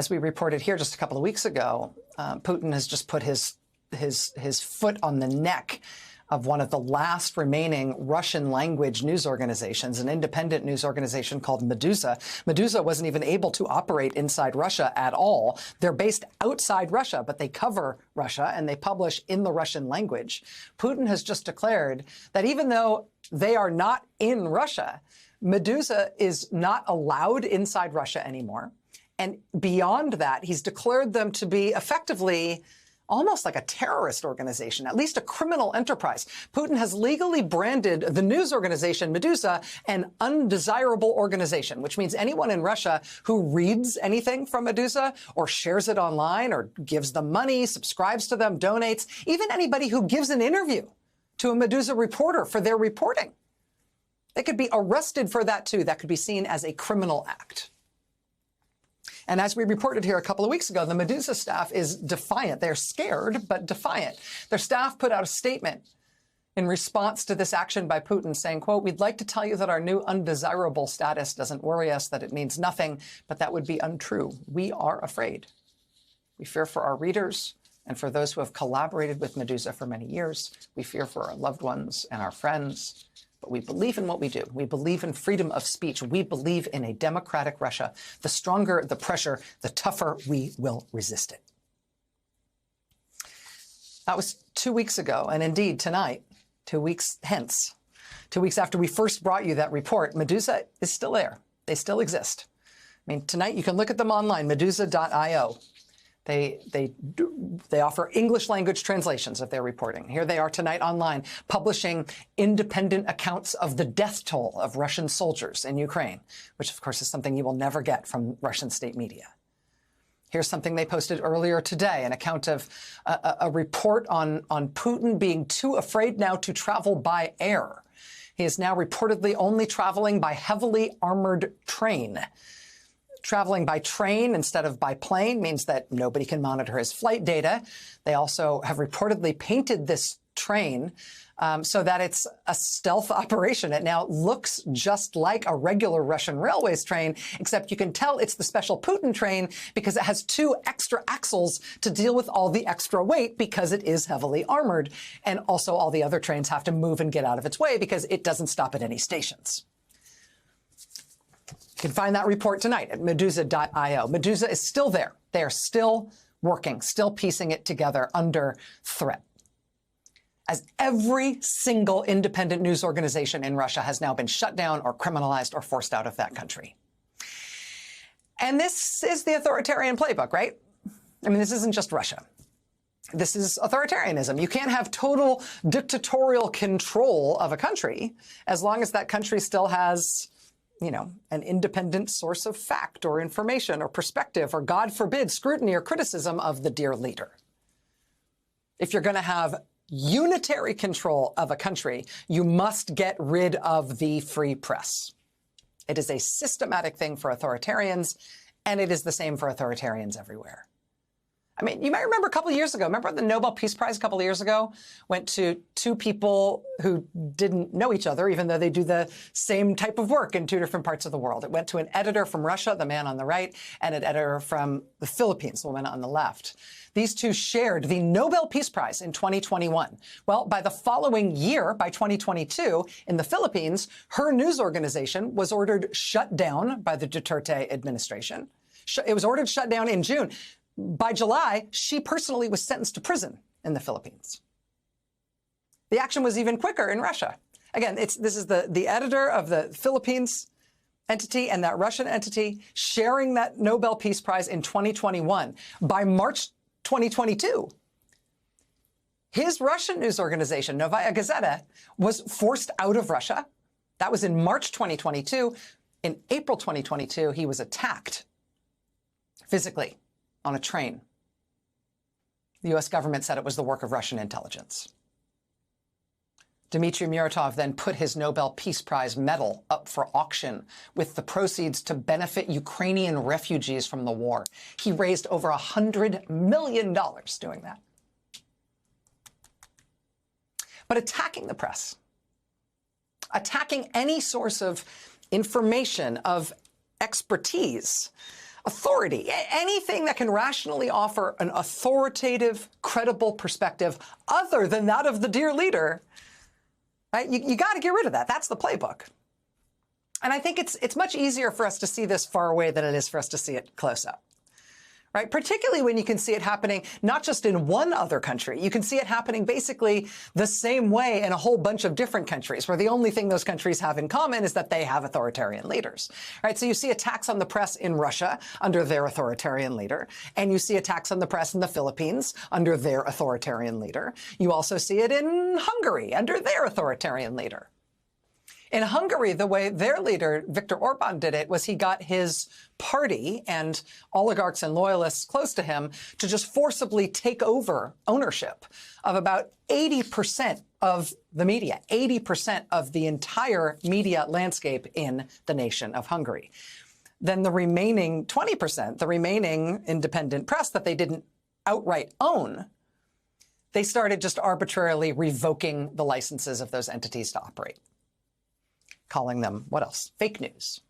As we reported here just a couple of weeks ago, Putin has just put his foot on the neck of one of the last remaining Russian-language news organizations, an independent news organization called Meduza. Meduza wasn't even able to operate inside Russia at all. They're based outside Russia, but they cover Russia and they publish in the Russian language. Putin has just declared that even though they are not in Russia, Meduza is not allowed inside Russia anymore. And beyond that, he's declared them to be effectively almost like a terrorist organization, at least a criminal enterprise. Putin has legally branded the news organization Meduza an undesirable organization, which means anyone in Russia who reads anything from Meduza or shares it online or gives them money, subscribes to them, donates, even anybody who gives an interview to a Meduza reporter for their reporting, they could be arrested for that too. That could be seen as a criminal act. And as we reported here a couple of weeks ago, the Meduza staff is defiant. They're scared, but defiant. Their staff put out a statement in response to this action by Putin saying, quote, "We'd like to tell you that our new undesirable status doesn't worry us, that it means nothing, but that would be untrue. We are afraid. We fear for our readers and for those who have collaborated with Meduza for many years. We fear for our loved ones and our friends. But we believe in what we do. We believe in freedom of speech. We believe in a democratic Russia. The stronger the pressure, the tougher we will resist it." That was 2 weeks ago. And indeed, tonight, 2 weeks hence, 2 weeks after we first brought you that report, Meduza is still there. They still exist. I mean, tonight you can look at them online, meduza.io. They offer English language translations of their reporting. Here they are tonight online, publishing independent accounts of the death toll of Russian soldiers in Ukraine, which of course is something you will never get from Russian state media. Here's something they posted earlier today, an account of a report on Putin being too afraid now to travel by air. He is now reportedly only traveling by heavily armored train. Traveling by train instead of by plane means that nobody can monitor his flight data. They also have reportedly painted this train so that it's a stealth operation. It now looks just like a regular Russian railways train, except you can tell it's the special Putin train because it has 2 extra axles to deal with all the extra weight because it is heavily armored. And also all the other trains have to move and get out of its way because it doesn't stop at any stations. You can find that report tonight at meduza.io. Meduza is still there. They are still working, still piecing it together under threat. As every single independent news organization in Russia has now been shut down or criminalized or forced out of that country. And this is the authoritarian playbook, right? I mean, this isn't just Russia. This is authoritarianism. You can't have total dictatorial control of a country as long as that country still has, you know, an independent source of fact or information or perspective or, God forbid, scrutiny or criticism of the dear leader. If you're going to have unitary control of a country, you must get rid of the free press. It is a systematic thing for authoritarians, and it is the same for authoritarians everywhere. I mean, you might remember a couple of years ago, remember the Nobel Peace Prize a couple of years ago went to 2 people who didn't know each other, even though they do the same type of work in 2 different parts of the world. It went to an editor from Russia, the man on the right, and an editor from the Philippines, the woman on the left. These 2 shared the Nobel Peace Prize in 2021. Well, by the following year, by 2022, in the Philippines, her news organization was ordered shut down by the Duterte administration. It was ordered shut down in June. By July, she personally was sentenced to prison in the Philippines. The action was even quicker in Russia. Again, this is the editor of the Philippines entity and that Russian entity sharing that Nobel Peace Prize in 2021. By March 2022, his Russian news organization, Novaya Gazeta, was forced out of Russia. That was in March 2022. In April 2022, he was attacked physically on a train. The U.S. government said it was the work of Russian intelligence. Dmitry Muratov then put his Nobel Peace Prize medal up for auction with the proceeds to benefit Ukrainian refugees from the war. He raised over $100 million doing that. But attacking the press, attacking any source of information, of expertise, authority, anything that can rationally offer an authoritative, credible perspective other than that of the dear leader, right? You got to get rid of that. That's the playbook. And I think it's much easier for us to see this far away than it is for us to see it close up. Right? Particularly when you can see it happening not just in one other country. You can see it happening basically the same way in a whole bunch of different countries, where the only thing those countries have in common is that they have authoritarian leaders. Right? So you see attacks on the press in Russia under their authoritarian leader, and you see attacks on the press in the Philippines under their authoritarian leader. You also see it in Hungary under their authoritarian leader. In Hungary, the way their leader, Viktor Orban, did it was he got his party and oligarchs and loyalists close to him to just forcibly take over ownership of about 80% of the media, 80% of the entire media landscape in the nation of Hungary. Then the remaining 20%, the remaining independent press that they didn't outright own, they started just arbitrarily revoking the licenses of those entities to operate, calling them, what else? Fake news.